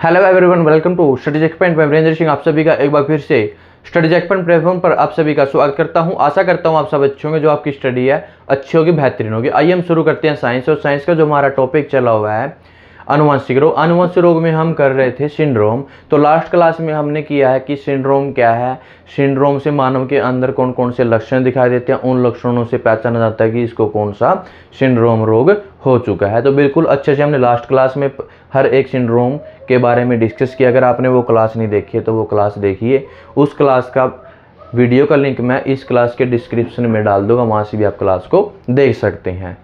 Hello everyone, welcome to study checkpoint. मैं वीरेंद्र सिंह आप सभी का एक बार फिर से स्टडी चेकपॉइंट प्लेटफॉर्म पर आप सभी का स्वागत करता हूं। आशा करता हूं आप सब अच्छे होंगे, जो आपकी स्टडी है अच्छी होगी, बेहतरीन होगी। आइए हम शुरू करते हैं साइंस। और साइंस का जो हमारा टॉपिक चला हुआ है आनुवंशिक रोग। आनुवंशिक रोग में हम कर रहे थे सिंड्रोम। तो लास्ट क्लास में हमने किया है कि सिंड्रोम क्या है, सिंड्रोम से मानव के अंदर कौन कौन से लक्षण दिखाई देते हैं, उन लक्षणों से पहचाना जाता है कि इसको कौन सा सिंड्रोम रोग हो चुका है। तो बिल्कुल अच्छे से हमने लास्ट क्लास में हर एक सिंड्रोम के बारे में डिस्कस किया। अगर आपने वो क्लास नहीं देखी है तो वो क्लास देखिए। उस क्लास का वीडियो का लिंक मैं इस क्लास के डिस्क्रिप्शन में डाल दूंगा, वहाँ से भी आप क्लास को देख सकते हैं।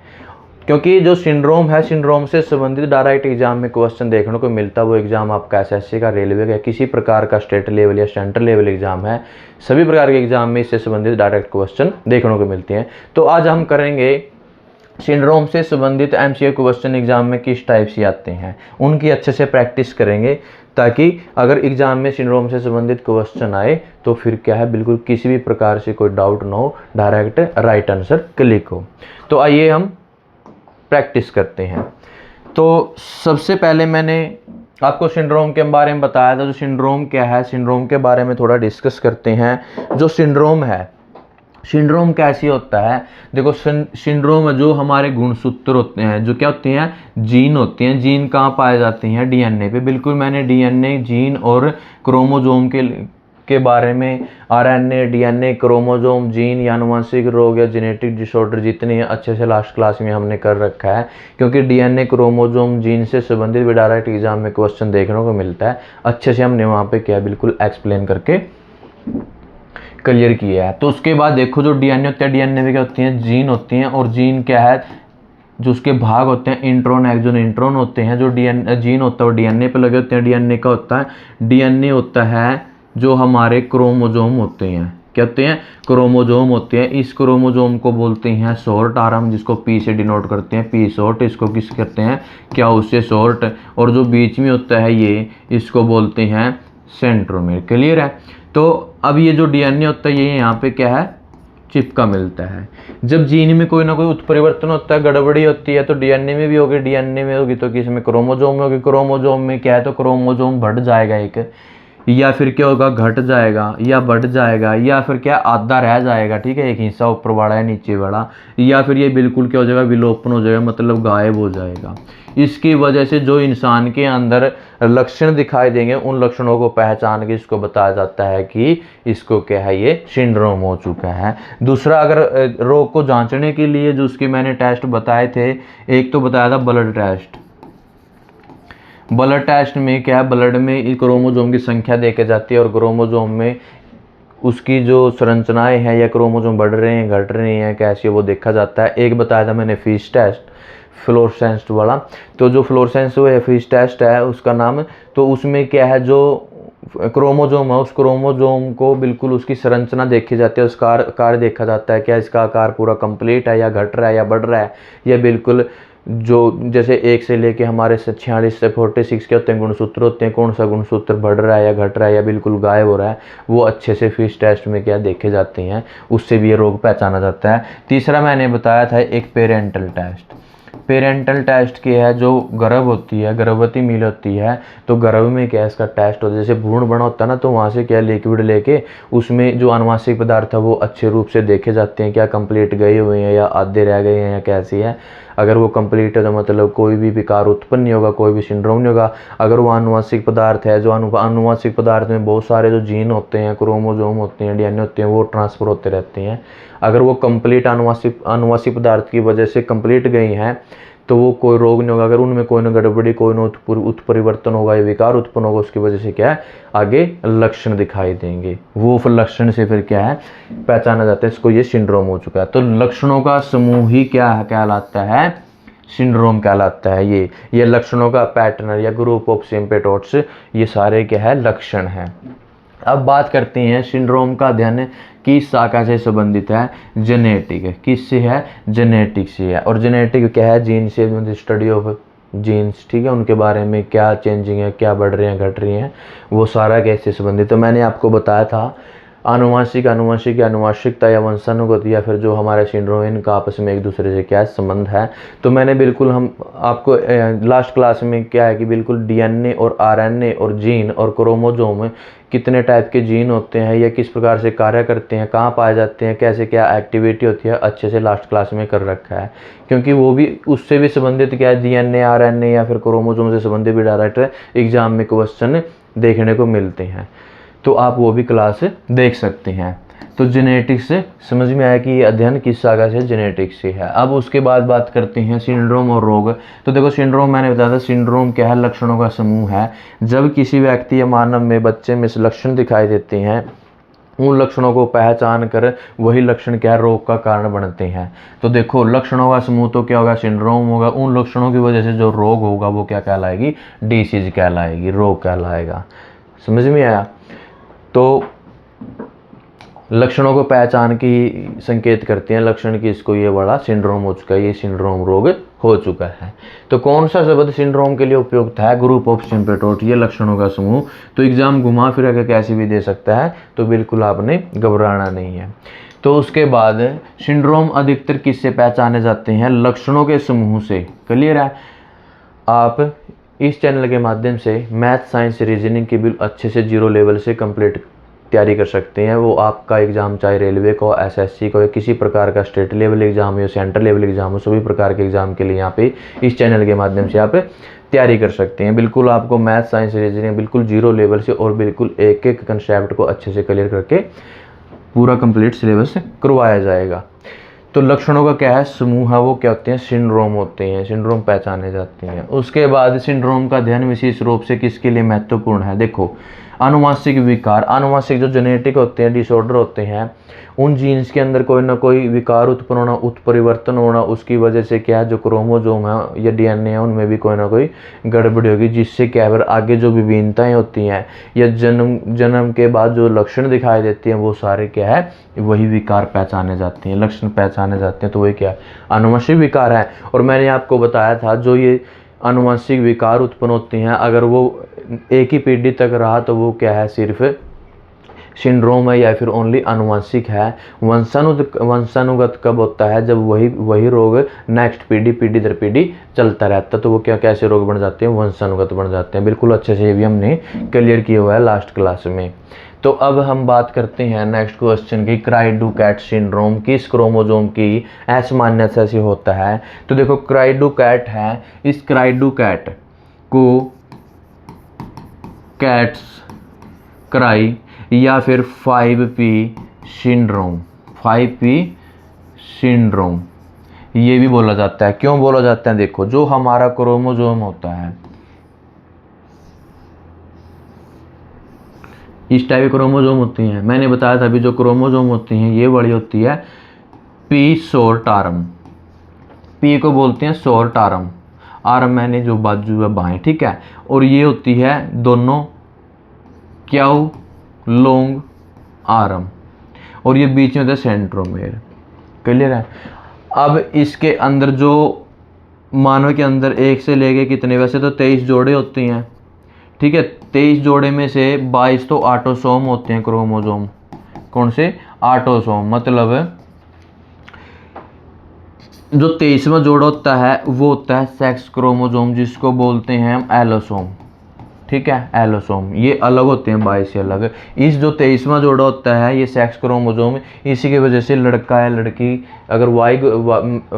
क्योंकि जो सिंड्रोम है, सिंड्रोम से संबंधित डायरेक्ट एग्जाम में क्वेश्चन देखने को मिलता है। वो एग्जाम आपका एसएससी का, रेलवे का, किसी प्रकार का स्टेट लेवल या सेंट्रल लेवल एग्जाम है, सभी प्रकार के एग्जाम में इससे संबंधित डायरेक्ट क्वेश्चन देखने को मिलते हैं। तो आज हम करेंगे सिंड्रोम से संबंधित एमसीक्यू क्वेश्चन एग्जाम में किस टाइप से आते हैं, उनकी अच्छे से प्रैक्टिस करेंगे, ताकि अगर एग्जाम में सिंड्रोम से संबंधित क्वेश्चन आए तो फिर क्या है, बिल्कुल किसी भी प्रकार से कोई डाउट ना हो, डायरेक्ट राइट आंसर क्लिक हो। तो आइए हम प्रैक्टिस करते हैं। तो सबसे पहले मैंने आपको सिंड्रोम के बारे में बताया था। जो सिंड्रोम क्या है, सिंड्रोम के बारे में थोड़ा डिस्कस करते हैं। जो सिंड्रोम है, सिंड्रोम कैसी होता है, देखो सिंड्रोम जो हमारे गुणसूत्र होते हैं, जो क्या होते हैं, जीन होते हैं। जीन कहाँ पाए जाते हैं, डीएनए पे। बिल्कुल मैंने डीएनए, जीन और क्रोमोजोम के बारे में, आरएनए, डीएनए, क्रोमोजोम, जीन या आनुवंशिक रोग या जेनेटिक डिसऑर्डर जितने हैं अच्छे से लास्ट क्लास में हमने कर रखा है। क्योंकि डीएनए, क्रोमोजोम, जीन से संबंधित भी डायरेक्ट एग्जाम में क्वेश्चन देखने को मिलता है। अच्छे से हमने वहाँ पे क्या बिल्कुल एक्सप्लेन करके क्लियर किया है। तो उसके बाद देखो, जो डीएनए होता है, डीएनए में क्या होती हैं, जीन होती हैं। और जीन क्या है, जो उसके भाग होते हैं, इंट्रॉन, एक्सॉन, इंट्रॉन होते हैं। जो जीन होता है वो डीएनए पे लगे होते हैं। डीएनए का होता है, डीएनए होता है जो हमारे क्रोमोजोम होते हैं। क्या होते हैं, क्रोमोजोम होते हैं। इस क्रोमोजोम को बोलते हैं शॉर्ट आर्म, जिसको पी से डिनोट करते हैं, पी शॉर्ट। इसको किस करते हैं, क्या उससे शॉर्ट। और जो बीच में होता है ये, इसको बोलते हैं सेंट्रोमेर। क्लियर है। तो अब ये जो डीएनए होता है ये यहाँ पे क्या है, चिपका मिलता है। जब जीन में कोई ना कोई उत्परिवर्तन होता है, गड़बड़ी होती है, तो डीएनए में भी होगी। डीएनए में होगी तो किस में, क्रोमोजोम में होगी। क्रोमोजोम में क्या है, तो क्रोमोजोम बढ़ जाएगा एक, या फिर क्या होगा, घट जाएगा, या बढ़ जाएगा, या फिर क्या आधा रह जाएगा। ठीक है, एक हिस्सा ऊपर वाला है, नीचे वाला, या फिर ये बिल्कुल क्या हो जाएगा, विलोपन हो जाएगा, मतलब गायब हो जाएगा। इसकी वजह से जो इंसान के अंदर लक्षण दिखाई देंगे, उन लक्षणों को पहचान के इसको बताया जाता है कि इसको क्या है, ये सिंड्रोम हो चुका है। दूसरा, अगर रोग को जांचने के लिए जो उसके मैंने टेस्ट बताए थे, एक तो बताया था ब्लड टेस्ट। ब्लड टेस्ट में क्या है, ब्लड में क्रोमोजोम की संख्या देखी जाती है, और क्रोमोजोम में उसकी जो संरचनाएं हैं, या क्रोमोजोम बढ़ रहे हैं, घट रहे हैं, कैसे, वो देखा जाता है। एक बताया था मैंने फीस टेस्ट, फ्लोरेसेंस वाला। तो जो फ्लोरेसेंस वो है, फीस टेस्ट है उसका नाम। तो उसमें क्या है, जो क्रोमोजोम है, उस क्रोमोजोम को बिल्कुल उसकी संरचना देखी जाती है, उसका आकार देखा जाता है, क्या इसका आकार पूरा कंप्लीट है, या घट रहा है, या बढ़ रहा है, या बिल्कुल जो जैसे 1 से लेके हमारे 46 से 46 के होते हैं गुणसूत्र होते हैं, कौन सा गुणसूत्र बढ़ रहा है, या घट रहा है, या बिल्कुल गायब हो रहा है, वो अच्छे से फीस टेस्ट में क्या देखे जाते हैं। उससे भी ये रोग पहचाना जाता है। तीसरा मैंने बताया था एक पेरेंटल टेस्ट। पेरेंटल टेस्ट क्या है, जो गर्भ होती है, गर्भवती मील होती है, तो गर्भ में क्या है, इसका टेस्ट होता है। जैसे भ्रूण बना होता है ना, तो वहाँ से क्या लिक्विड लेके उसमें जो आनुवंशिक पदार्थ है वो अच्छे रूप से देखे जाते हैं, क्या कंप्लीट गए हुए हैं, या आधे रह गए हैं, या कैसी है। अगर वो कंप्लीट है तो मतलब कोई भी विकार उत्पन्न नहीं होगा, कोई भी सिंड्रोम नहीं होगा। अगर वो आनुवंशिक पदार्थ है, जो आनुवंशिक पदार्थ में बहुत सारे जो जीन होते हैं, क्रोमोजोम होते हैं, डीएनए होते हैं, वो ट्रांसफर होते रहते हैं। अगर वो कंप्लीट आनुवंशिक पदार्थ की वजह से कंप्लीट गई हैं, तो वो कोई रोग नहीं होगा। अगर उनमें कोई ना गड़बड़ी, कोई ना उत्परिवर्तन होगा, या विकार उत्पन्न होगा, उसकी वजह से क्या है, आगे लक्षण दिखाई देंगे। वो लक्षण से फिर क्या है, पहचाना जाता है इसको ये सिंड्रोम हो चुका है। तो लक्षणों का समूह ही क्या कहलाता है, सिंड्रोम कहलाता है। ये लक्षणों का पैटर्न या ग्रुप ऑफ सिम्पटोम्स, ये सारे क्या है, लक्षण हैं। अब बात करते हैं सिंड्रोम का अध्ययन किस शाखा से संबंधित है, जेनेटिक। किससे है, जेनेटिक से है। और जेनेटिक क्या है, जीन से, स्टडी ऑफ जीन्स। ठीक है, उनके बारे में क्या चेंजिंग है, क्या बढ़ रहे हैं, घट रही हैं, वो सारा कैसे संबंधित। तो मैंने आपको बताया था आनुवांशिक, आनुवंशिक या आनुवांशिकता या वंशानुगत या फिर जो हमारे सिंड्रोम इनका आपस में एक दूसरे से क्या संबंध है। तो मैंने बिल्कुल हम आपको लास्ट क्लास में क्या है कि बिल्कुल डीएनए और आरएनए और जीन और क्रोमोसोम कितने टाइप के जीन होते हैं या किस प्रकार से कार्य करते हैं, कहाँ पाए जाते हैं, कैसे क्या एक्टिविटी होती है, अच्छे से लास्ट क्लास में कर रखा है। क्योंकि वो भी उससे भी संबंधित क्या है, डीएनए आरएनए या फिर क्रोमोसोम से संबंधित भी डायरेक्ट एग्जाम में क्वेश्चन देखने को मिलते हैं, तो आप वो भी क्लास देख सकते हैं। तो जेनेटिक्स से समझ में आया कि ये अध्ययन किस शाखा से, जेनेटिक्स से है। अब उसके बाद बात करते हैं सिंड्रोम और रोग। तो देखो सिंड्रोम मैंने बताया था, सिंड्रोम क्या है, लक्षणों का समूह है। जब किसी व्यक्ति या मानव में, बच्चे में से लक्षण दिखाई देते हैं, उन लक्षणों को पहचान कर वही लक्षण क्या है, रोग का कारण बनते हैं। तो देखो लक्षणों का समूह तो क्या होगा, सिंड्रोम होगा। उन लक्षणों की वजह से जो रोग होगा वो क्या कहलाएगी, डिसीज कहलाएगी, रोग कहलाएगा। समझ में आया। तो लक्षणों को पहचान की संकेत करते हैं, लक्षण की इसको ये बड़ा सिंड्रोम हो चुका है, ये सिंड्रोम रोग हो चुका है। तो कौन सा शब्द सिंड्रोम के लिए उपयुक्त है, ग्रुप ऑफ सिम्प्टोम, ये लक्षणों का समूह। तो एग्जाम घुमा फिरा के कैसे भी दे सकता है, तो बिल्कुल आपने घबराना नहीं है। तो उसके बाद सिंड्रोम अधिकतर किससे पहचाने जाते हैं, लक्षणों के समूह से। क्लियर है। आप इस चैनल के माध्यम से मैथ, साइंस, रीजनिंग की बिल्कुल अच्छे से 0 लेवल से कंप्लीट तैयारी कर सकते हैं। वो आपका एग्ज़ाम चाहे रेलवे का हो, एसएससी का हो, किसी प्रकार का स्टेट लेवल एग्ज़ाम हो, सेंट्रल लेवल एग्ज़ाम हो, सभी प्रकार के एग्ज़ाम के लिए यहाँ पे इस चैनल के माध्यम से आप तैयारी कर सकते हैं। बिल्कुल आपको मैथ, साइंस, रीजनिंग बिल्कुल 0 लेवल से और बिल्कुल एक एक कंसेप्ट को अच्छे से क्लियर करके पूरा कंप्लीट सिलेबस करवाया जाएगा। तो लक्षणों का क्या है, समूह है, वो क्या होते हैं, सिंड्रोम होते हैं, सिंड्रोम पहचाने जाते हैं। उसके बाद सिंड्रोम का अध्ययन विशेष रूप से किसके लिए महत्वपूर्ण है, देखो आनुवांशिक विकार, आनुवांशिक जो जेनेटिक होते हैं, डिसऑर्डर होते हैं, उन जीन्स के अंदर कोई ना कोई विकार उत्पन्न होना, उत्परिवर्तन होना, उसकी वजह से क्या है, जो क्रोमोसोम है या डीएनए है उनमें भी कोई ना कोई गड़बड़ी होगी, जिससे क्या है आगे जो विभिन्नताएं होती हैं या जन्म के बाद जो लक्षण दिखाई देते हैं वो सारे क्या है, वही विकार पहचाने जाते हैं, लक्षण पहचाने जाते हैं। तो वही क्या है, आनुवंशिक विकार है। और मैंने आपको बताया था जो ये आनुवंशिक विकार उत्पन्न होते हैं, अगर वो एक ही पीढ़ी तक रहा तो वो क्या है, सिर्फ सिंड्रोम है या फिर ओनली आनुवंशिक है। वंशानुगत कब होता है, जब वही रोग नेक्स्ट पीढ़ी दर पीढ़ी चलता रहता है, तो वो क्या कैसे रोग बन जाते हैं, वंशानुगत बन जाते हैं। बिल्कुल अच्छे से ये भी हमने क्लियर किया हुआ है लास्ट क्लास में। तो अब हम बात करते हैं नेक्स्ट क्वेश्चन की, क्राई डू कैट सिंड्रोम किस क्रोमोसोम की असामान्यता से होता है। तो देखो क्राई डू कैट है, इस क्राई डू कैट को कैट्स क्राई या फिर 5p सिंड्रोम, 5p सिंड्रोम ये भी बोला जाता है। क्यों बोला जाता है, देखो जो हमारा क्रोमोसोम होता है, इस टाइप के क्रोमोसोम होती हैं। मैंने बताया था अभी जो क्रोमोसोम होती हैं ये बड़ी होती है पी शॉर्ट आर्म, पी को बोलते हैं शॉर्ट आर्म, आर्म मैंने जो बाजू है बाएं, ठीक है। और ये होती है दोनों क्याउ लॉन्ग आर्म, और ये बीच में होता है सेंट्रोमेर। क्लियर है। अब इसके अंदर जो मानव के अंदर एक से लेके कितने, वैसे तो 23 जोड़े होते हैं, ठीक है। 23 जोड़े में से 22 तो ऑटोसोम होते हैं क्रोमोसोम। कौन से, ऑटोसोम, मतलब जो 23वां जोड़ा होता है वो होता है सेक्स क्रोमोसोम, जिसको बोलते हैं हम एलोसोम, ठीक है, एलोसोम। ये अलग होते हैं 22 से अलग। इस जो 23वां जोड़ा होता है ये सेक्स क्रोमोसोम, इसी की वजह से लड़का है लड़की, अगर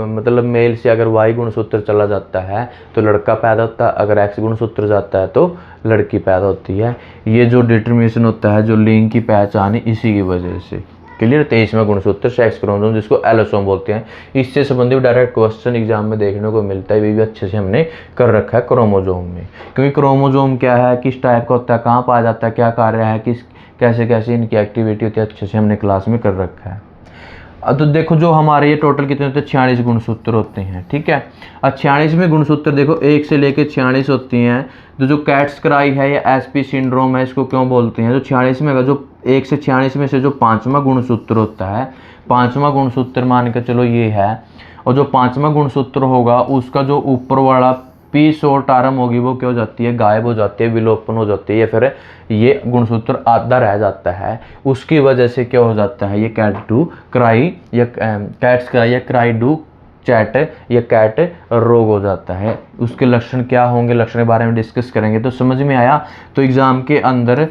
मतलब मेल से अगर वाई गुणसूत्र चला जाता है तो लड़का पैदा होता है, अगर एक्स गुणसूत्र जाता है तो लड़की पैदा होती है। ये जो डिटर्मिनेशन होता है, जो लिंग की पहचान है, इसी की वजह से। क्लियर। 23वां गुणसूत्र सेक्स क्रोमोसोम जिसको एलोसोम बोलते हैं, इससे संबंधित डायरेक्ट क्वेश्चन एग्जाम में देखने को मिलता है। ये भी अच्छे से हमने कर रखा है क्रोमोसोम में, क्योंकि क्रोमोसोम क्या है, किस टाइप का होता है, कहाँ पाया जाता है, क्या कार्य है, किस कैसे कैसे इनकी एक्टिविटी होती है, अच्छे से हमने क्लास में कर रखा है। अब तो देखो जो हमारे ये टोटल कितने होते हैं, 46 गुणसूत्र होते हैं, ठीक है। अब 46 में गुणसूत्र देखो 1 से लेकर 46 होती हैं। जो कैट्स क्राई है या एसपी सिंड्रोम है, इसको क्यों बोलते हैं, जो 46 में जो 1 से 46 में से जो 5वां गुणसूत्र होता है, 5वां गुणसूत्र मान के चलो ये है, और जो 5वां गुणसूत्र होगा उसका जो ऊपर वाला पी शॉर्टारम होगी वो क्या हो जाती है, गायब हो जाती है, विलोपन हो जाती है, या फिर ये गुणसूत्र आधा रह जाता है। उसकी वजह से क्या हो जाता है, ये कैट टू क्राई या कैट्स क्राई या क्राई डू चैट या कैट रोग हो जाता है। उसके लक्षण क्या होंगे, लक्षण के बारे में डिस्कस करेंगे। तो समझ में आया। तो एग्जाम के अंदर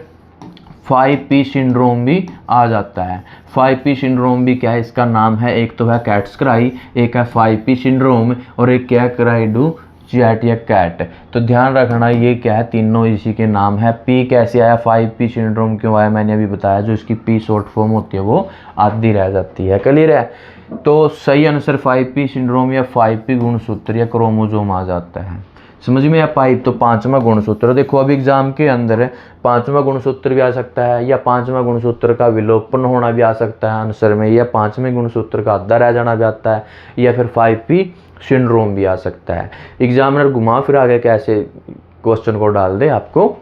5P सिंड्रोम भी आ जाता है। 5P सिंड्रोम भी क्या है, इसका नाम है, एक तो है कैट्स क्राई, एक है 5P सिंड्रोम, और एक क्या है क्राई डू चैट या कैट। तो ध्यान रखना ये क्या है, तीनों इसी के नाम है। पी कैसे आया, 5P सिंड्रोम क्यों आया, मैंने अभी बताया। जो इसकी पी शॉर्ट फॉर्म होती है वो आधी रह जाती है। क्लियर है। तो सही आंसर 5P सिंड्रोम या 5P गुणसूत्र या क्रोमोजोम आ जाता है। समझ में आया। पाइप तो पांचवा गुणसूत्र। देखो अब एग्जाम के अंदर पांचवा गुणसूत्र भी आ सकता है, या पांचवा गुणसूत्र का विलोपन होना भी आ सकता है आंसर में, या पांचवें गुणसूत्र का आधा रह जाना भी आता है, या फिर 5P सिंड्रोम भी आ सकता है। एग्जामिनर घुमा फिरा के कैसे क्वेश्चन को डाल दे, आपको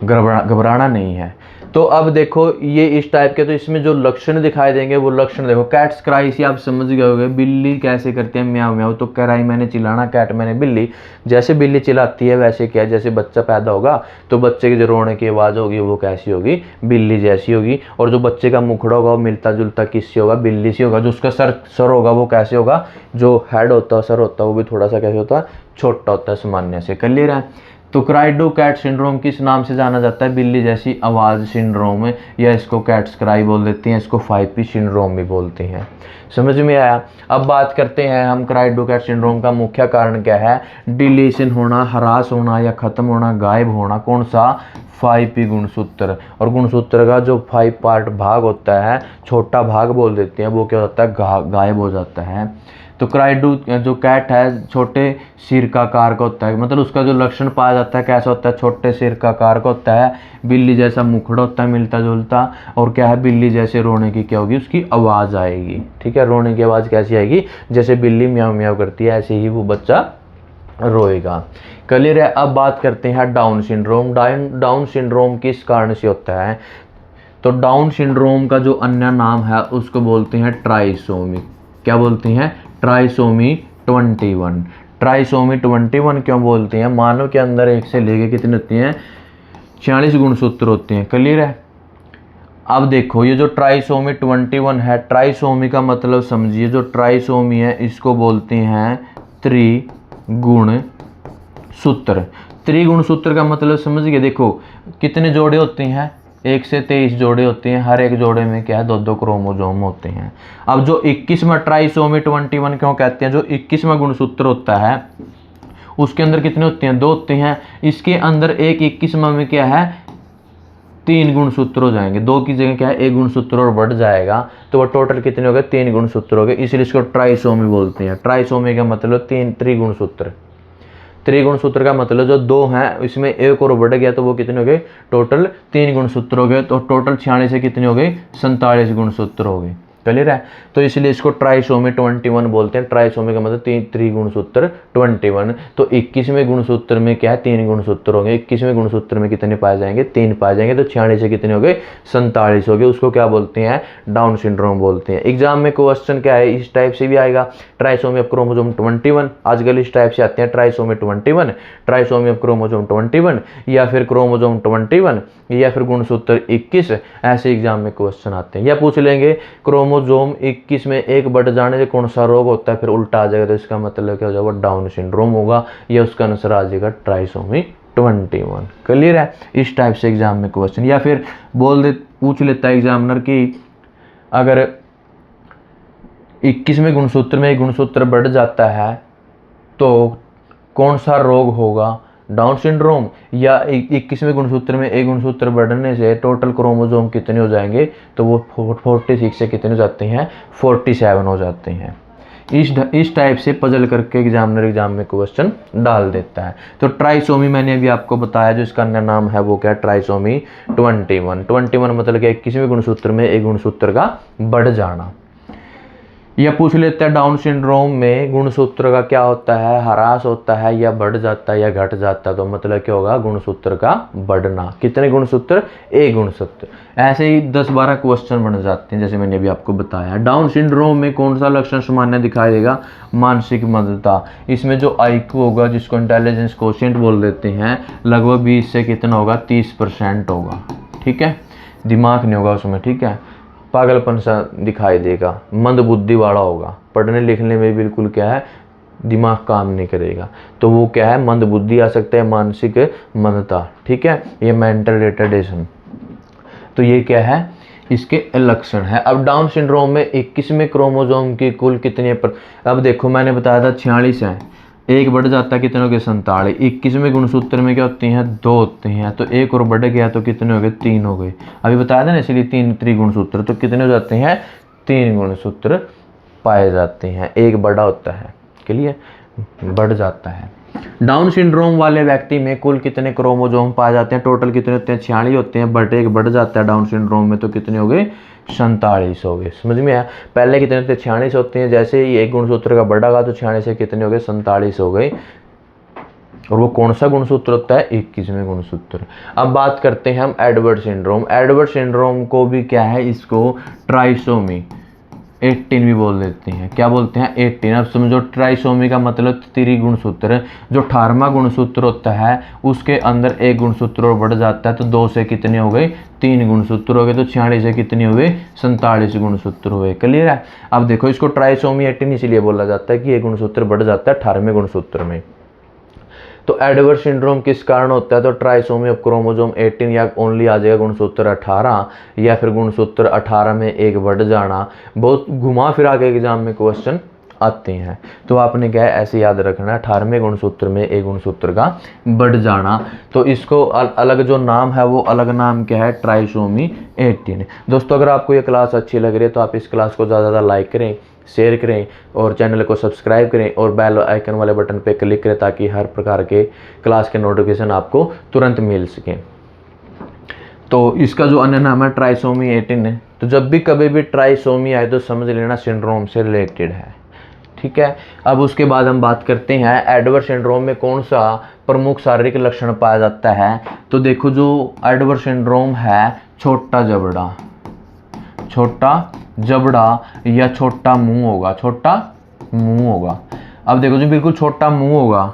घबराना नहीं है। तो अब देखो ये इस टाइप के, तो इसमें जो लक्षण दिखाई देंगे वो लक्षण देखो। कैट्स क्राई से आप समझ गए होंगे, बिल्ली कैसे करती है, म्याऊ म्याऊ। तो क्राई मैंने चिल्लाना, कैट मैंने बिल्ली। जैसे बिल्ली चिल्लाती है वैसे क्या, जैसे बच्चा पैदा होगा तो बच्चे की जो रोने की आवाज़ होगी वो कैसी होगी, बिल्ली जैसी होगी। और जो बच्चे का मुखड़ा होगा वो मिलता जुलता किससे होगा, बिल्ली से होगा। जो उसका सर होगा वो कैसे होगा, जो हेड होता है, सर होता है, वो भी थोड़ा सा कैसे होता है, छोटा होता है सामान्य से। क्लियर है। तो क्राई डू कैट सिंड्रोम किस नाम से जाना जाता है, बिल्ली जैसी आवाज़ सिंड्रोम, या इसको कैट्स क्राई बोल देती हैं, इसको 5P सिंड्रोम भी बोलते हैं। समझ में आया। अब बात करते हैं हम क्राई डू कैट सिंड्रोम का मुख्य कारण क्या है, डिलीशन होना, ह्रास होना या खत्म होना, गायब होना। कौन सा, 5P गुणसूत्र। और गुणसूत्र का जो 5 पार्ट भाग होता है, छोटा भाग बोल देते हैं, वो क्या होता है, गायब हो जाता है। तो क्राई डू जो कैट है छोटे सिर का आकार का होता है, मतलब उसका जो लक्षण पाया जाता है कैसा होता है, छोटे सिर का आकार का होता है, बिल्ली जैसा मुखड़ा होता है मिलता जुलता, और क्या है, बिल्ली जैसे रोने की क्या होगी, उसकी आवाज़ आएगी। ठीक है, रोने की आवाज़ कैसी आएगी, जैसे बिल्ली म्याऊ म्याऊ करती है ऐसे ही वो बच्चा रोएगा। क्लियर है। अब बात करते हैं डाउन सिंड्रोम। डाउन सिंड्रोम किस कारण से होता है, तो डाउन सिंड्रोम का जो अन्य नाम है उसको बोलते हैं ट्राइसोमी। क्या बोलते हैं, ट्राइसोमी 21। ट्राइसोमी 21 क्यों बोलते हैं, मानव के अंदर एक से लेके कितने होती हैं, 46 गुणसूत्र होते हैं। क्लियर है। अब देखो ये जो ट्राइसोमी 21 है, ट्राइसोमी का मतलब समझिए, जो ट्राइसोमी है इसको बोलते हैं त्रिगुण सूत्र। त्रिगुण सूत्र का मतलब समझ गए। देखो कितने जोड़े होते हैं, 1 से 23 जोड़े होते हैं, हर एक जोड़े में क्या है, 2-2 क्रोमोजोम होते हैं। अब जो 21वां ट्राइसोमी 21 क्यों कहते हैं, जो 21वां गुणसूत्र होता है उसके अंदर कितने होते हैं, 2 होते हैं। इसके अंदर एक 21वां में क्या है, 3 गुणसूत्र हो जाएंगे, 2 की जगह क्या है, 1 गुणसूत्र और बढ़ जाएगा, तो वो टोटल कितने हो गए, 3 गुणसूत्र हो गए, इसलिए इसको ट्राइसोमी बोलते हैं। ट्राइसोमी का मतलब 3 त्रिगुणसूत्र। त्रिगुणसूत्र का मतलब जो 2 हैं इसमें 1 और बढ़ गया तो वो कितने हो गए, टोटल 3 गुणसूत्र हो गए। तो टोटल 46 से कितने हो गए, 47 गुणसूत्र हो गए। क्लियर है। तो इसलिए इसको ट्राइसोमी 21 बोलते हैं। ट्राइसोमी का मतलब 3 त्रिगुणसूत्र 21। तो 21वें गुणसूत्र में क्या है, 3 गुणसूत्र हो गए। 21वें गुणसूत्र में कितने पाए जाएंगे, 3 पाए जाएंगे। तो 46 से कितने हो गए, 47 हो गए। उसको क्या बोलते हैं, डाउन सिंड्रोम बोलते हैं। एग्जाम में क्वेश्चन क्या है, इस टाइप से भी आएगा, ट्राइसोमी ऑफ क्रोमोसोम 21। आजकल इस टाइप से आते हैं, ट्राइसोमी 21, ट्राइसोमी ऑफ क्रोमोसोम 21, या फिर क्रोमोसोम 21, या फिर गुणसूत्र 21। ऐसे एग्जाम में क्वेश्चन आते हैं। या पूछ लेंगे क्रोमोसोम 21 में 1 बढ़ जाने से कौन सा रोग होता है, फिर उल्टा आ जाएगा, तो इसका मतलब क्या हो जाएगा, डाउन सिंड्रोम होगा, या उसका आंसर आ जाएगा ट्राइसोमी 21। क्लियर है। इस टाइप से एग्जाम में क्वेश्चन, या फिर पूछ लेता है एग्जामिनर कि अगर 21वें गुणसूत्र में 1 गुणसूत्र बढ़ जाता है तो कौन सा रोग होगा, डाउन सिंड्रोम, या 21वें गुणसूत्र में 1 गुणसूत्र बढ़ने से टोटल क्रोमोसोम कितने हो जाएंगे, तो वो 46 से कितने हो जाते हैं, 47 हो जाते हैं। इस टाइप से पजल करके एग्जामिनर एग्जाम में क्वेश्चन डाल देता है। तो ट्राइसोमी मैंने अभी आपको बताया, जो इसका अन्य नाम है वो क्या है, ट्राइसोमी 21 मतलब कि 21वें गुणसूत्र में 1 गुणसूत्र का बढ़ जाना। या पूछ लेते हैं डाउन सिंड्रोम में गुणसूत्र का क्या होता है, ह्रास होता है या बढ़ जाता है या घट जाता है। तो मतलब क्या होगा, गुणसूत्र का बढ़ना। कितने गुणसूत्र, एक गुणसूत्र। ऐसे ही 10-12 क्वेश्चन बन जाते हैं जैसे मैंने अभी आपको बताया। डाउन सिंड्रोम में कौन सा लक्षण सामान्य दिखाई देगा, मानसिक मंदता। इसमें जो IQ होगा, जिसको इंटेलिजेंस कोशिएंट बोल देते हैं, लगभग 20 से कितना होगा, 30% होगा। ठीक है, दिमाग नहीं होगा उसमें। ठीक है, पागलपन सा दिखाई देगा, मंद बुद्धि वाला होगा, पढ़ने लिखने में बिल्कुल क्या है, दिमाग काम नहीं करेगा। तो वो क्या है, मंद बुद्धि आ सकता है, मानसिक मंदता। ठीक है, ये मेंटल रिटार्डेशन। तो ये क्या है, इसके लक्षण है। अब डाउन सिंड्रोम में 21वें क्रोमोसोम की कुल कितने पर, अब देखो मैंने बताया था 46 है, एक बढ़ जाता है, कितने हो गए, 47। 21वें गुणसूत्र में क्या होती हैं, 2 होते हैं, तो एक और बढ़ गया तो कितने हो गए, 3 हो गए। अभी बताया था ना, इसलिए 3 त्रिगुणसूत्र, तो कितने हो जाते हैं, 3 गुणसूत्र पाए जाते हैं, एक बड़ा होता है, क्लियर, बढ़ जाता है। डाउन सिंड्रोम वाले व्यक्ति में कुल कितने क्रोमोसोम पाए जाते हैं, टोटल कितने होते हैं, 46 होते हैं, बट एक बढ़ जाता है डाउन सिंड्रोम में, तो कितने हो गए, 47 हो गए। समझ में आया, पहले कितने होते हैं, 46 होते हैं, जैसे ही एक गुणसूत्र का बढ़ागा तो 46 से कितने हो गए, 47 हो गए। और वो कौन सा गुणसूत्र होता है, 21वें गुणसूत्र। अब बात करते हैं हम एडवर्ड सिंड्रोम। एडवर्ड सिंड्रोम को भी क्या है, इसको ट्राइसोमी 18 भी बोल देते हैं। क्या बोलते हैं, 18। अब समझो, ट्राइसोमी का मतलब त्रिगुणसूत्र। जो 18वां गुणसूत्र होता है उसके अंदर एक गुणसूत्र और बढ़ जाता है, तो 2 से कितने हो गए, 3 गुणसूत्र हो गए, तो 46 से कितने हुए, 47 गुणसूत्र हुए। क्लियर है। अब देखो, इसको ट्राइसोमी 18 इसलिए बोला जाता है कि ये गुणसूत्र बढ़ जाता है 18वें गुणसूत्र में। तो एडवर्ड सिंड्रोम किस कारण होता है, तो ट्राइसोमी ऑफ क्रोमोसोम 18, या ओनली आ जाएगा गुणसूत्र 18, या फिर गुणसूत्र 18 में एक बढ़ जाना। बहुत घुमा फिरा के एग्जाम में क्वेश्चन आते हैं, तो आपने क्या है, ऐसे याद रखना, 18वें गुणसूत्र में एक गुणसूत्र का बढ़ जाना। तो इसको अलग जो नाम है, वो अलग नाम क्या है, ट्राइसोमी 18। दोस्तों, अगर आपको ये क्लास अच्छी लग रही है तो आप इस क्लास को ज़्यादा ज़्यादा लाइक करें, शेयर करें और चैनल को सब्सक्राइब करें और बेल आइकन वाले बटन पे क्लिक करें, ताकि हर प्रकार के क्लास के नोटिफिकेशन आपको तुरंत मिल सकें। तो इसका जो अन्य नाम है ट्राइसोमी 18 है। तो जब भी कभी भी ट्राइसोमी आए तो समझ लेना सिंड्रोम से रिलेटेड है। ठीक है, अब उसके बाद हम बात करते हैं एडवर्ड सिंड्रोम में कौन सा प्रमुख शारीरिक लक्षण पाया जाता है। तो देखो, जो एडवर्ड सिंड्रोम है, छोटा जबड़ा या छोटा मुंह होगा, छोटा मुंह होगा। अब देखो जी, बिल्कुल छोटा मुंह होगा।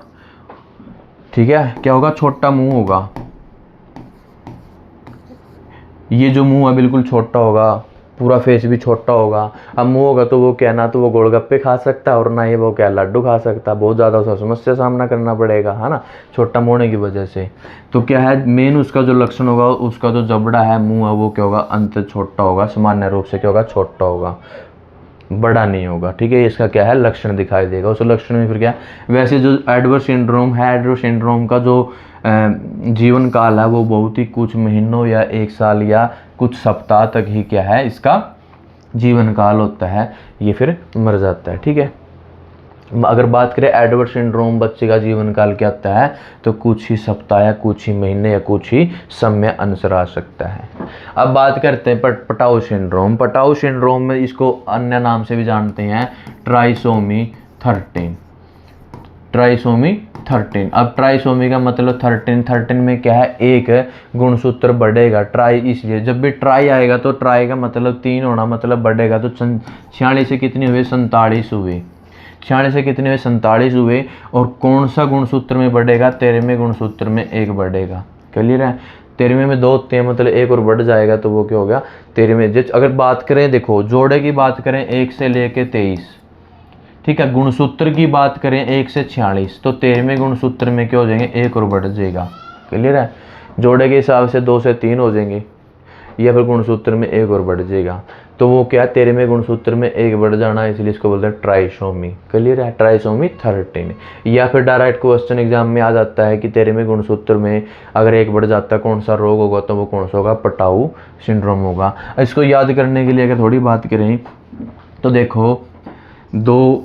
ठीक है, क्या होगा, छोटा मुंह होगा। ये जो मुंह है बिल्कुल छोटा होगा, पूरा फेस भी छोटा होगा। अब मुंह होगा तो वो क्या, ना तो वो गोलगप्पे खा सकता है और ना ही वो क्या, लड्डू खा सकता है। बहुत ज़्यादा उसका समस्या सामना करना पड़ेगा, है ना, छोटा मुंह होने की वजह से। तो क्या है, मेन उसका जो लक्षण होगा, उसका जो जबड़ा है, मुंह है, वो क्या होगा, अंत छोटा होगा, सामान्य रूप से क्या होगा, छोटा होगा, बड़ा नहीं होगा। ठीक है, इसका क्या है, लक्षण दिखाई देगा। उस लक्षण में फिर क्या, वैसे जो एडवर्ड सिंड्रोम है, एडवर्ड सिंड्रोम का जो जीवन काल है, वो बहुत ही कुछ महीनों या 1 साल या कुछ सप्ताह तक ही क्या है, इसका जीवन काल होता है, ये फिर मर जाता है। ठीक है, अगर बात करें एडवर्ड सिंड्रोम बच्चे का जीवन काल क्या होता है, तो कुछ ही सप्ताह या कुछ ही महीने या कुछ ही समय अनुसार आ सकता है। अब बात करते हैं पटाऊ सिंड्रोम। पटाऊ सिंड्रोम में इसको अन्य नाम से भी जानते हैं, ट्राइसोमी 13। ट्राइसोमी 13। अब ट्राइसोमी का मतलब 13 में क्या है, एक गुणसूत्र बढ़ेगा। ट्राई इसलिए, जब भी ट्राई आएगा तो ट्राई का मतलब 3 होना, मतलब बढ़ेगा। तो 46 से कितने हुए, 47 हुए। 46 से कितने हुए, 47 हुए। और कौन सा गुणसूत्र में बढ़ेगा, 13वें गुणसूत्र में एक बढ़ेगा। क्लियर है, 13वें में 2 होते हैं, मतलब एक और बढ़ जाएगा, तो वो क्या हो गया, 13वें। अगर बात करें, देखो जोड़े की बात करें 1 से लेके 23, ठीक है, गुणसूत्र की बात करें 1 से 46, तो 13वें गुणसूत्र में क्या हो जाएंगे, एक और बढ़ जाएगा। क्लियर है, जोड़े के हिसाब से 2 से 3 हो जाएंगे, या फिर गुणसूत्र में एक और बढ़ जाएगा, तो वो क्या, 13वें गुणसूत्र में एक बढ़ जाना, इसलिए इसको बोलते हैं ट्राइसोमी। क्लियर है, ट्राइसोमी 13। या फिर डायरेक्ट क्वेश्चन एग्जाम में आ जाता है कि 13वें गुणसूत्र में अगर एक बढ़ जाता है, कौन सा रोग होगा, तो वो कौन सा होगा, पटाऊ सिंड्रोम होगा। इसको याद करने के लिए अगर थोड़ी बात करें तो देखो, 2,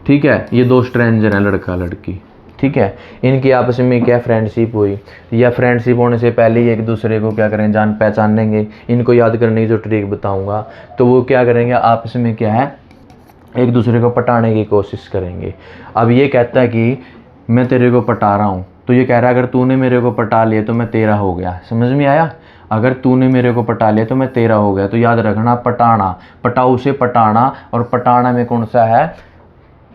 ठीक है, ये 2 स्ट्रेंजर हैं, लड़का लड़की। ठीक है, इनकी आपस में क्या फ्रेंडशिप हुई, या फ्रेंडशिप होने से पहले ही एक दूसरे को क्या करें, जान पहचानेंगे। इनको याद करने की जो ट्रिक बताऊंगा, तो वो क्या करेंगे, आपस में क्या है, एक दूसरे को पटाने की कोशिश करेंगे। अब ये कहता है कि मैं तेरे को पटा रहा हूँ, तो ये कह रहा है अगर तूने मेरे को पटा लिया तो मैं तेरा हो गया। समझ में आया? अगर तूने मेरे को पटा लिया तो मैं तेरा हो गया। तो याद रखना, पटाना, पटाऊ से पटाना, और पटाना में कौन सा है,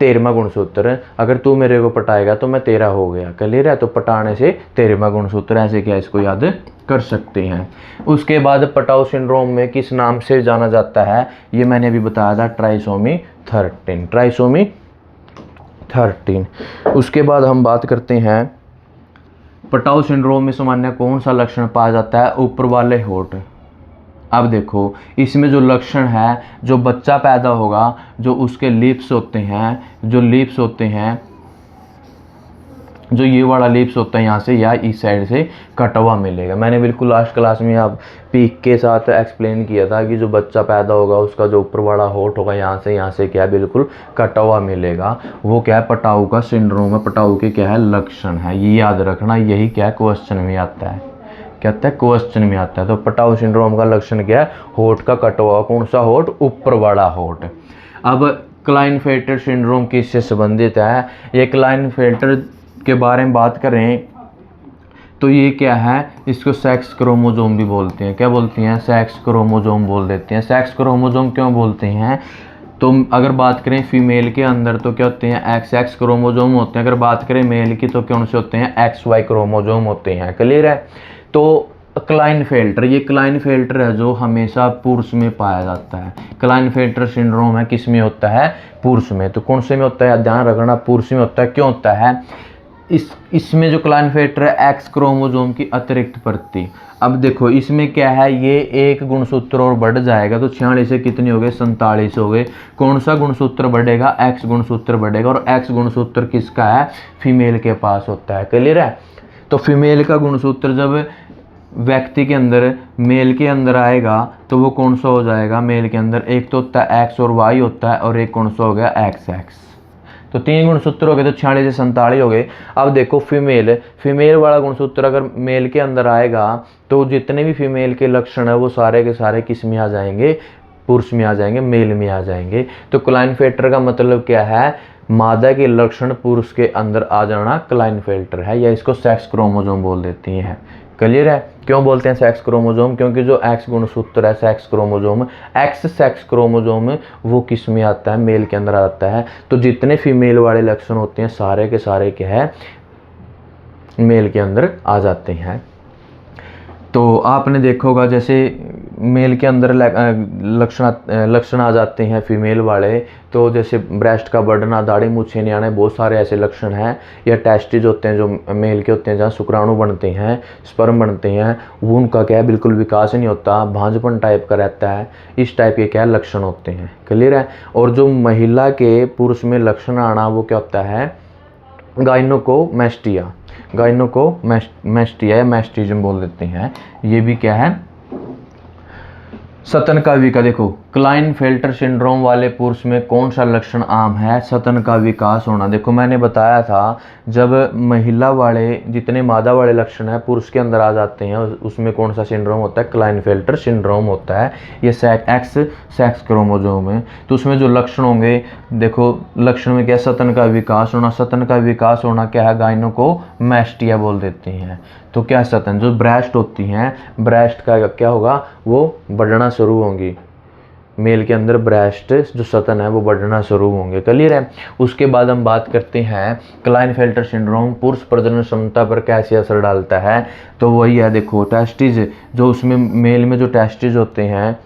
13वां गुणसूत्र। अगर तू मेरे को पटाएगा तो मैं तेरा हो गया। क्लियर है? तो पटाने से 13वां गुणसूत्र, ऐसे क्या इसको याद कर सकते हैं। उसके बाद पटाऊ सिंड्रोम में किस नाम से जाना जाता है, ये मैंने अभी बताया था, ट्राइसोमी 13, ट्राइसोमी 13। उसके बाद हम बात करते हैं पटाऊ सिंड्रोम में सामान्य कौन सा लक्षण पाया जाता है, ऊपर वाले होठ। अब देखो, इसमें जो लक्षण है, जो बच्चा पैदा होगा, जो उसके लिप्स होते हैं, जो लिप्स होते हैं, जो ये वाला लिप्स होता है यहाँ से या इस साइड से कटा हुआ मिलेगा। मैंने बिल्कुल लास्ट क्लास में आप पीक के साथ एक्सप्लेन किया था कि जो बच्चा पैदा होगा उसका जो ऊपर वाला होठ होगा यहाँ से क्या है, बिल्कुल कटा हुआ मिलेगा। वो क्या है, पटाऊ का सिंड्रोम है। पटाऊ के क्या है, लक्षण है। ये याद रखना, यही क्या है, क्वेश्चन में आता है। कहता है क्वेश्चन में आता है। तो पटाऊ सिंड्रोम का लक्षण क्या है, होठ का कटा हुआ। कौन सा होठ, ऊपर वाला होठ। अब क्लाइनफेल्टर सिंड्रोम किससे संबंधित है, ये क्लाइनफेल्टर के बारे में बात करें तो ये क्या है, इसको सेक्स क्रोमोसोम भी बोलते हैं। क्या बोलते हैं, सेक्स क्रोमोसोम बोल देते हैं। सेक्स क्रोमोसोम क्यों बोलते हैं, तो अगर बात करें फीमेल के अंदर तो क्या होते हैं, एक्स एक्स क्रोमोसोम होते हैं। अगर बात करें मेल की तो कौन से होते हैं, एक्स वाई क्रोमोसोम होते हैं। क्लियर है? तो क्लाइनफेल्टर, ये क्लाइनफेल्टर है जो हमेशा पुरुष में पाया जाता है। क्लाइनफेल्टर सिंड्रोम है, किस में होता है, पुरुष में। तो कौन से में होता है, ध्यान रखना, पुरुष में होता है। क्यों होता है, इसमें जो क्लाइनफेल्टर है, एक्स क्रोमोसोम की अतिरिक्त प्रति। अब देखो इसमें क्या है, ये एक गुणसूत्र और बढ़ जाएगा तो 46 से कितने हो गए, 47 हो गए। कौन सा गुणसूत्र बढ़ेगा, एक्स गुणसूत्र बढ़ेगा। और एक्स गुणसूत्र किसका है, फीमेल के पास होता है। क्लियर है? तो फीमेल का गुणसूत्र जब व्यक्ति के अंदर, मेल के अंदर आएगा तो वो कौन सा हो जाएगा, मेल के अंदर एक तो होता है एक्स और वाई होता है, और एक कौन सा हो गया, एक्स एक्स। तो 3 गुणसूत्र हो गए, तो 46 से 47 हो गए। अब देखो फीमेल वाला गुणसूत्र अगर मेल के अंदर आएगा तो जितने भी फीमेल के लक्षण है वो सारे के सारे किस में आ जाएंगे, पुरुष में आ जाएंगे, मेल में आ जाएंगे। तो क्लाइनफेल्टर का मतलब क्या है, मादा के लक्षण पुरुष के अंदर आ जाना क्लाइनफेल्टर है, या इसको सेक्स क्रोमोसोम बोल देती हैं। क्लियर है? क्यों बोलते हैं सेक्स क्रोमोसोम, क्योंकि जो एक्स गुणसूत्र है, sex chromosome, x sex chromosome, वो किस में आता है, मेल के अंदर आता है। तो जितने फीमेल वाले लक्षण होते हैं सारे के सारे क्या है, मेल के अंदर आ जाते हैं। तो आपने देखा होगा जैसे मेल के अंदर लक्षण आ जाते हैं फीमेल वाले, तो जैसे ब्रेस्ट का बढ़ना, दाढ़ी मूछें नहीं आने, बहुत सारे ऐसे लक्षण हैं। या टेस्टिस होते हैं जो मेल के होते हैं, जहाँ शुक्राणु बनते हैं, स्पर्म बनते हैं, वो उनका क्या है, बिल्कुल विकास नहीं होता, भांजपन टाइप का रहता है। इस टाइप के क्या लक्षण होते हैं। क्लियर है? और जो महिला के पुरुष में लक्षण आना, वो क्या होता है, गाइनोकोमेस्टिया, गाइनोकोमेस्टिया या मैस्टिज्म बोल देते हैं। ये भी क्या है, सतन का विकास। देखो क्लाइनफेल्टर सिंड्रोम वाले पुरुष में कौन सा लक्षण आम है, सतन का विकास होना। देखो मैंने बताया था, जब महिला वाले, जितने मादा वाले लक्षण है पुरुष के अंदर आ जाते हैं, उसमें कौन सा सिंड्रोम होता है, क्लाइनफेल्टर सिंड्रोम होता है। ये एक्स सेक्स क्रोमोसोम है। तो उसमें जो लक्षण होंगे, देखो लक्षण में क्या, सतन का विकास होना। सतन का विकास होना क्या है, गाइनोकोमेस्टिया बोल देते हैं। तो क्या सतन, जो ब्रेस्ट होती हैं, ब्रेस्ट का क्या होगा, वो बढ़ना शुरू होंगी। मेल के अंदर ब्रेस्ट जो सतन है वो बढ़ना शुरू होंगे। क्लियर है? उसके बाद हम बात करते हैं क्लाइनफेल्टर सिंड्रोम पुरुष प्रजनन क्षमता पर कैसे असर डालता है। तो वही है, देखो टेस्टिस, जो उसमें मेल में जो टेस्टिस होते हैं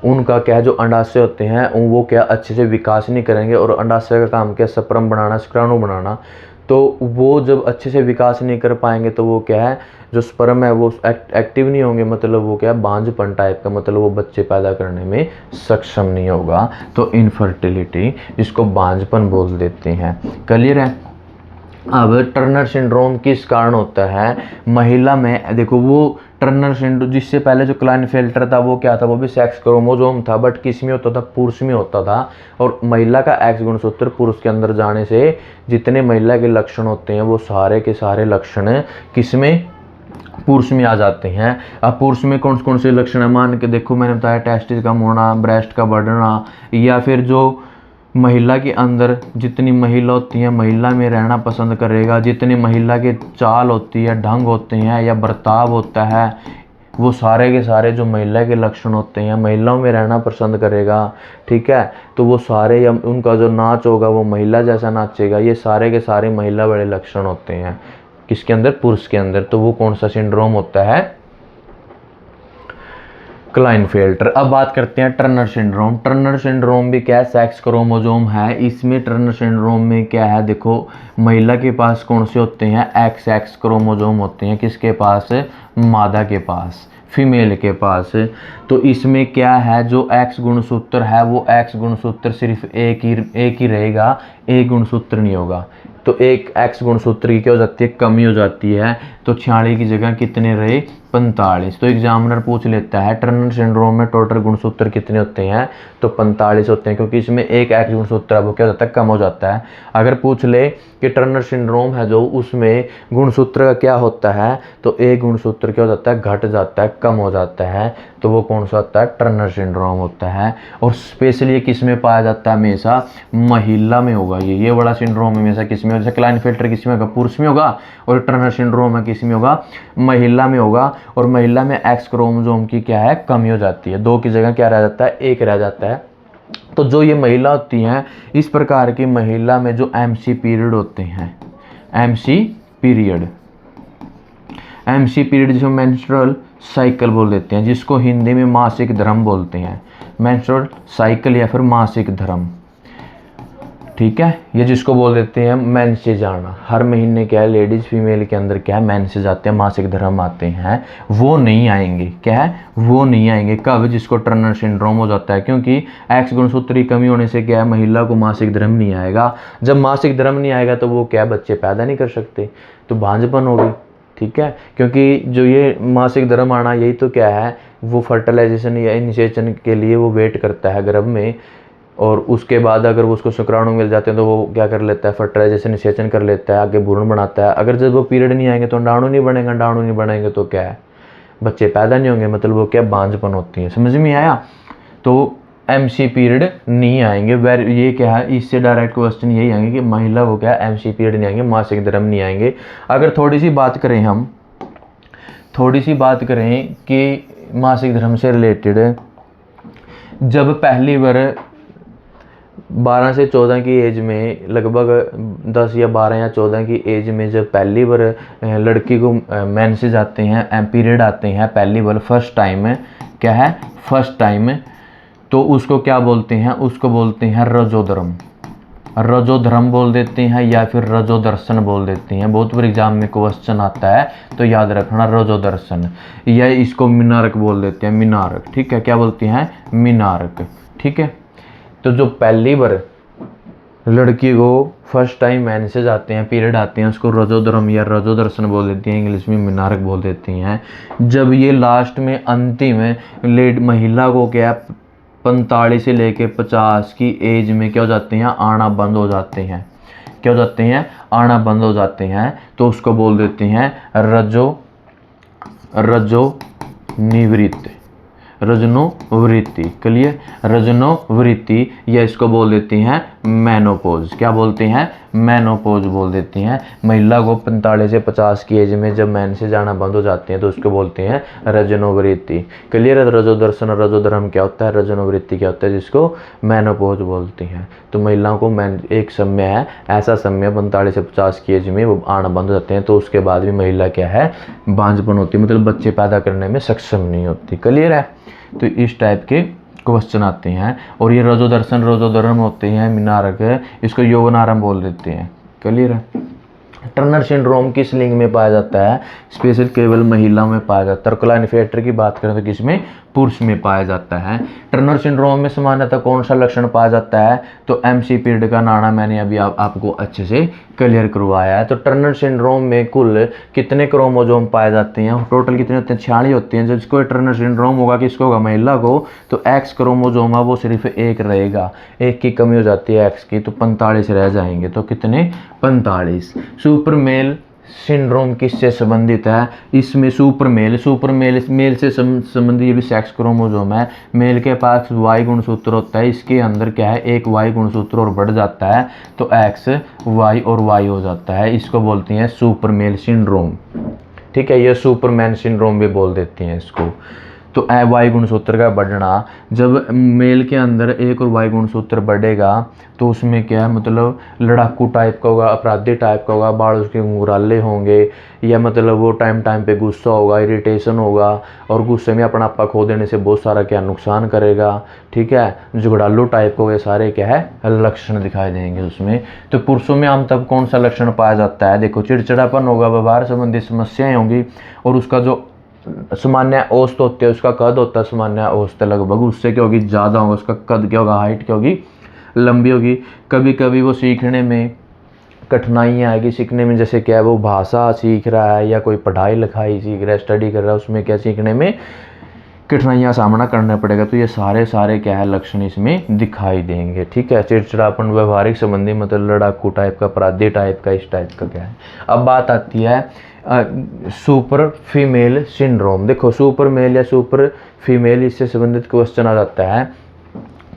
उनका क्या है, जो अंडाशय होते हैं वो क्या अच्छे से विकास नहीं करेंगे। और अंडाशय का काम क्या, स्पर्म बनाना, शुक्राणु बनाना। तो वो जब अच्छे से विकास नहीं कर पाएंगे तो वो क्या है, जो स्पर्म है वो एक्टिव नहीं होंगे, मतलब वो क्या है, बांझपन टाइप का, मतलब वो बच्चे पैदा करने में सक्षम नहीं होगा। तो इनफर्टिलिटी, जिसको बांझपन बोल देते हैं। क्लियर है? अब टर्नर सिंड्रोम किस कारण होता है, महिला में देखो वो टर्नर सिंड्रोम, जिससे पहले जो क्लाइनफेल्टर था वो क्या था, वो भी सेक्स क्रोमोसोम था, बट किस में होता था, पुरुष में होता था। और महिला का एक्स गुणसूत्र पुरुष के अंदर जाने से जितने महिला के लक्षण होते हैं वो सारे के सारे लक्षण किस में, पुरुष में आ जाते हैं। अब पुरुष में कौन कौन से लक्षण है, मान के देखो, मैंने बताया टेस्टिस कम होना, ब्रेस्ट का बढ़ना, या फिर जो महिला के अंदर जितनी महिला होती हैं महिला में रहना पसंद करेगा, जितनी महिला के चाल होती है, ढंग होते हैं या बर्ताव होता है, वो सारे के सारे जो महिला के लक्षण होते हैं महिलाओं में रहना पसंद करेगा। ठीक है, तो वो सारे, या उनका जो नाच होगा वो महिला जैसा नाचेगा, ये सारे के सारे महिला वाले लक्षण होते हैं किसके अंदर, पुरुष के अंदर। तो वो कौन सा सिंड्रोम होता है, क्लाइनफेल्टर। अब बात करते हैं टर्नर सिंड्रोम। टर्नर सिंड्रोम भी क्या है, सेक्स क्रोमोसोम है। इसमें टर्नर सिंड्रोम में क्या है, देखो महिला के पास कौन से होते हैं, एक्स एक्स क्रोमोसोम होते हैं, किसके पास, मादा के पास, फीमेल के पास। तो इसमें क्या है, जो एक्स गुणसूत्र है वो एक्स गुणसूत्र सिर्फ एक ही रहेगा, एक गुणसूत्र नहीं होगा। तो एक एक्स गुणसूत्र की क्या हो जाती है, कमी हो जाती है। तो 46 की जगह कितने रहे, 45। तो एग्जामिनर पूछ लेता है टर्नर सिंड्रोम में टोटल गुणसूत्र कितने होते हैं, तो 45 होते हैं, क्योंकि इसमें एक एक्स गुणसूत्र वो क्या हो जाता है, कम हो जाता है। अगर पूछ ले कि टर्नर सिंड्रोम है जो, उसमें गुणसूत्र का क्या होता है, तो एक गुणसूत्र क्या हो जाता है, घट जाता है, कम हो जाता है, तो वो कौन सा होता है, टर्नर सिंड्रोम होता है। और स्पेशली ये किस में पाया जाता है, हमेशा महिला में होगा। ये बड़ा सिंड्रोम हमेशा किस में, जैसे क्लाइनफेल्टर किस में होगा, पुरुष में होगा, और टर्नर सिंड्रोम है किस में होगा, महिला में होगा। और महिला में एक्स क्रोमोसोम की क्या है, कमी हो जाती है, 2 की जगह क्या रह जाता है, 1 रह जाता है। तो जो ये महिला होती हैं, इस प्रकार की महिला में जो एमसी पीरियड होते हैं, एमसी पीरियड जिसको मेंस्ट्रुअल साइकिल बोल देते हैं, जिसको हिंदी में मासिक धर्म बोलते हैं, मेंस्ट्रुअल साइकिल या फिर मासिक धर्म। ठीक है, ये जिसको बोल देते हैं मेंसेज आना, हर महीने क्या है, लेडीज फीमेल के अंदर क्या है, मेंसेज आते हैं, मासिक धर्म आते हैं, वो नहीं आएंगे। क्या है, वो नहीं आएंगे कब, जिसको टर्नर सिंड्रोम हो जाता है, क्योंकि एक्स गुणसूत्र की कमी होने से क्या है, महिला को मासिक धर्म नहीं आएगा। जब मासिक धर्म नहीं आएगा तो वो क्या, बच्चे पैदा नहीं कर सकते, तो भांजपन होगी। ठीक है, क्योंकि जो ये मासिक धर्म आना, यही तो क्या है, वो फर्टिलाइजेशन या इनिशिएशन के लिए वो वेट करता है गर्भ में, और उसके बाद अगर वो उसको शुक्राणु मिल जाते हैं तो वो क्या कर लेता है, फर्टिलाइजेशन निषेचन कर लेता है, आगे भ्रूण बनाता है। अगर जब वो पीरियड नहीं आएंगे तो अंडाणु नहीं बनेगा, अंडाणु नहीं बनेंगे तो क्या है, बच्चे पैदा नहीं होंगे, मतलब वो क्या, बांझपन होती है। समझ में आया। तो एमसी पीरियड नहीं आएंगे, ये क्या है, इससे डायरेक्ट क्वेश्चन यही आएंगे कि महिला को क्या, एमसी पीरियड नहीं आएंगे, मासिक धर्म नहीं आएंगे। अगर थोड़ी सी बात करें कि मासिक धर्म से रिलेटेड, जब पहली बार 12 से 14 की एज में, लगभग 10 या 12 या 14 की एज में जब पहली बार लड़की को मेंसेस आते हैं, पीरियड आते हैं पहली बार, फर्स्ट टाइम, क्या है, फर्स्ट टाइम, तो उसको क्या बोलते हैं, उसको बोलते हैं रजोधर्म। रजोधर्म बोल देते हैं या फिर रजोदर्शन बोल देते हैं। बहुत बार एग्जाम में क्वेश्चन आता है तो याद रखना, रजोदर्शन, या इसको मीनारक बोल देते हैं, मीनारक। ठीक है, क्या बोलते हैं, मीनारक। ठीक है, तो जो पहली बार लड़की को फर्स्ट टाइम मेंसेस आते हैं, पीरियड आते हैं, उसको रजोधर्म या रजोदर्शन बोल देती हैं, इंग्लिश में मीनारक बोल देती हैं। जब ये लास्ट में अंतिम महिला को क्या 45 से लेके 50 की एज में क्या हो जाते हैं, आना बंद हो जाते हैं। क्या हो जाते हैं, आना बंद हो जाते हैं, तो उसको बोल देते हैं रजनोवृत्ति। क्लियर, रजनोवृत्ति, या इसको बोल देती हैं मेनोपॉज। क्या बोलते हैं, मेनोपॉज बोल देती हैं। महिला को 45 से 50 की एज में जब मेंसेस आना बंद हो जाते हैं तो उसको बोलते हैं रजनोवृत्ति। क्लियर है। रजोदर्शन और रजोधर्म क्या होता है, रजनोवृत्ति क्या होता है, जिसको मेनोपॉज बोलती हैं। तो महिलाओं को एक समय है, ऐसा समय 45 से 50 की एज में वो आना बंद हो जाते हैं, तो उसके बाद भी महिला क्या है, बांझपन होती है, मतलब बच्चे पैदा करने में सक्षम नहीं होती। क्लियर है। तो इस टाइप के क्वेश्चन आते हैं। और ये रजोदर्शन रजोधर्म होते हैं, मीनारक है, इसको यौवनारंभ बोल देते हैं। क्लियर है। टर्नर सिंड्रोम किस लिंग में पाया जाता है? स्पेशल केवल महिला में पाया जाता है। और क्लाइनेफेटर की बात करें तो किसमें? पुरुष में पाया जाता है। टर्नर सिंड्रोम में सामान्यतः कौन सा लक्षण पाया जाता है? तो एमसी पीरियड का नाना मैंने अभी आपको अच्छे से क्लियर करवाया है। तो टर्नर सिंड्रोम में कुल कितने क्रोमोजोम पाए जाते हैं? टोटल कितने होते हैं? 46 होते हैं। जिसको टर्नर सिंड्रोम होगा, किसको होगा? महिला को, तो एक्स क्रोमोजोम है वो सिर्फ एक रहेगा, एक की कमी हो जाती है एक्स की, तो 45 रह जाएंगे। तो कितने? 45। सुपर मेल सिंड्रोम किससे संबंधित है? इसमें सुपर मेल मेल से संबंधित, ये भी सेक्स क्रोमोजोम है। मेल के पास वाई गुणसूत्र होता है, इसके अंदर क्या है? एक वाई गुणसूत्र और बढ़ जाता है, तो एक्स वाई और वाई हो जाता है। इसको बोलते हैं सुपर मेल सिंड्रोम। ठीक है, ये सुपरमैन सिंड्रोम भी बोल देते हैं इसको। तो वाई गुणसूत्र का बढ़ना, जब मेल के अंदर एक और वाई गुणसूत्र बढ़ेगा तो उसमें क्या है? मतलब लड़ाकू टाइप का होगा, अपराधी टाइप का होगा, बाल उसके घुंघराले होंगे, या मतलब वो टाइम पे गुस्सा होगा, इरिटेशन होगा, और गुस्से में अपना आपा खो देने से बहुत सारा क्या नुकसान करेगा। ठीक है, झगड़ालू टाइप को, ये सारे क्या है? लक्षण दिखाई देंगे उसमें। तो पुरुषों में आम तब कौन सा लक्षण पाया जाता है? देखो, चिड़चिड़ापन होगा, व्यवहार संबंधी समस्याएं होंगी, और उसका जो सामान्य औसत होती है, उसका कद होता है सामान्य औसत लगभग, उससे क्या होगी? ज़्यादा होगा। उसका कद क्या होगा? हाइट क्या होगी? लंबी होगी। कभी कभी वो सीखने में कठिनाइयाँ आएगी, सीखने में, जैसे क्या है? वो भाषा सीख रहा है या कोई पढ़ाई लिखाई सीख रहा है, स्टडी कर रहा है, उसमें क्या सीखने में कठिनाइयाँ सामना करना पड़ेगा। तो ये सारे क्या है? लक्षण इसमें दिखाई देंगे। ठीक है, चिड़चिड़ापन, व्यवहारिक संबंधी, मतलब लड़ाकू टाइप का, अपराधी टाइप का, इस टाइप का क्या है। अब बात आती है सुपर फीमेल सिंड्रोम। देखो, सुपर मेल या सुपर फीमेल, इससे संबंधित क्वेश्चन आ जाता है।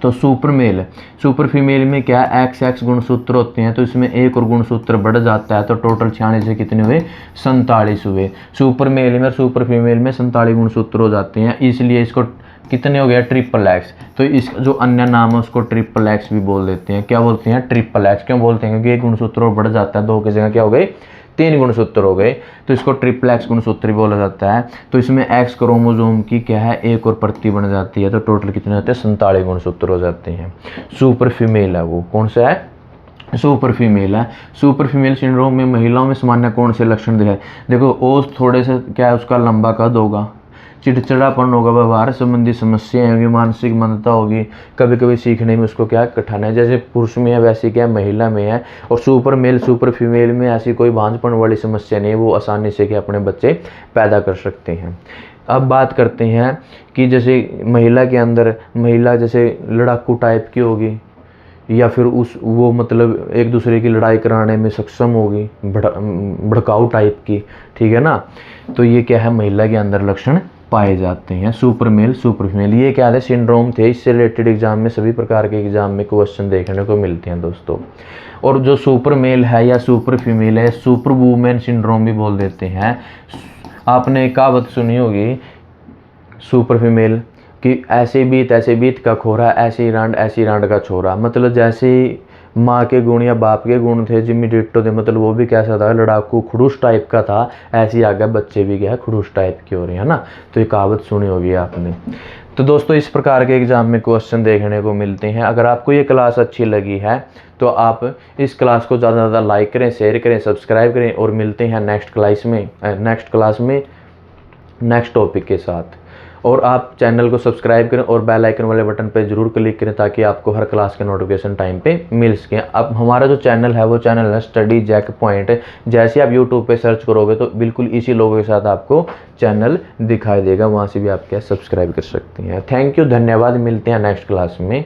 तो सुपर फीमेल में क्या है? एक्स गुणसूत्र होते हैं, तो इसमें एक और गुणसूत्र बढ़ जाता है, तो टोटल 46 से कितने हुए? 47 हुए। सुपर मेल में और सुपर फीमेल में 47 गुणसूत्र हो जाते हैं, इसलिए इसको कितने हो गया? Triple x. तो इस जो अन्य नाम है उसको ट्रिपल एक्स भी बोल देते हैं। क्या बोलते हैं? Triple x. क्यों बोलते हैं? क्योंकि एक गुणसूत्र और बढ़ जाता है, दो की जगह क्या हो गए? 3 गुणसूत्र हो गए, तो इसको ट्रिपल एक्स गुणसूत्र भी बोला जाता है। तो इसमें एक्स क्रोमोजोम की क्या है? एक और प्रति बन जाती है, तो टोटल कितने होते हैं? 47 गुणसूत्र हो जाते हैं। सुपर फीमेल है वो, कौन सा है? सुपर फीमेल है। सुपर फीमेल सिंड्रोम में महिलाओं में सामान्य कौन से लक्षण दिखाए? देखो, ओस थोड़े से क्या है? उसका लंबा कद होगा, चिड़चिड़ापन होगा, व्यवहार संबंधी समस्याएं होगी, मानसिक मंदता होगी, कभी कभी सीखने में उसको क्या कठिनाई, जैसे पुरुष में है वैसे क्या महिला में है। और सुपर फीमेल में ऐसी कोई भांजपन वाली समस्या नहीं है, वो आसानी से क्या अपने बच्चे पैदा कर सकते हैं। अब बात करते हैं कि जैसे महिला के अंदर, महिला जैसे लड़ाकू टाइप की होगी, या फिर वो मतलब एक दूसरे की लड़ाई कराने में सक्षम होगी, भड़काऊ टाइप की। ठीक है ना, तो ये क्या है? महिला के अंदर लक्षण पाए जाते हैं। सुपर मेल सुपर फीमेल, ये क्या है? सिंड्रोम थे। इससे रिलेटेड एग्जाम में, सभी प्रकार के एग्जाम में क्वेश्चन देखने को मिलते हैं दोस्तों। और जो सुपर मेल है या सुपर फीमेल है, सुपर वुमेन सिंड्रोम भी बोल देते हैं। आपने कहावत सुनी होगी सुपर फीमेल कि ऐसे बीत का खोरा, ऐसी रांड का छोरा। मतलब जैसे माँ के गुण या बाप के गुण थे, जिम्मी डिट्टो थे, मतलब वो भी कैसा था? लड़ाकू खड़ूस टाइप का था। ऐसे आगे बच्चे भी क्या है? खड़ूस टाइप के हो रहे हैं ना। तो ये कहावत सुनी होगी आपने। तो दोस्तों, इस प्रकार के एग्जाम में क्वेश्चन देखने को मिलते हैं। अगर आपको ये क्लास अच्छी लगी है तो आप इस क्लास को ज़्यादा से ज़्यादा लाइक करें, शेयर करें, सब्सक्राइब करें, और मिलते हैं नेक्स्ट क्लास में नेक्स्ट टॉपिक के साथ। और आप चैनल को सब्सक्राइब करें और बेल आइकन वाले बटन पर जरूर क्लिक करें, ताकि आपको हर क्लास के नोटिफिकेशन टाइम पे मिल सके। अब हमारा जो चैनल है वो चैनल है स्टडी जैक पॉइंट। जैसे आप यूट्यूब पे सर्च करोगे तो बिल्कुल इसी लोगों के साथ आपको चैनल दिखाई देगा, वहाँ से भी आप क्या सब्सक्राइब कर सकते हैं। थैंक यू, धन्यवाद। मिलते हैं नेक्स्ट क्लास में।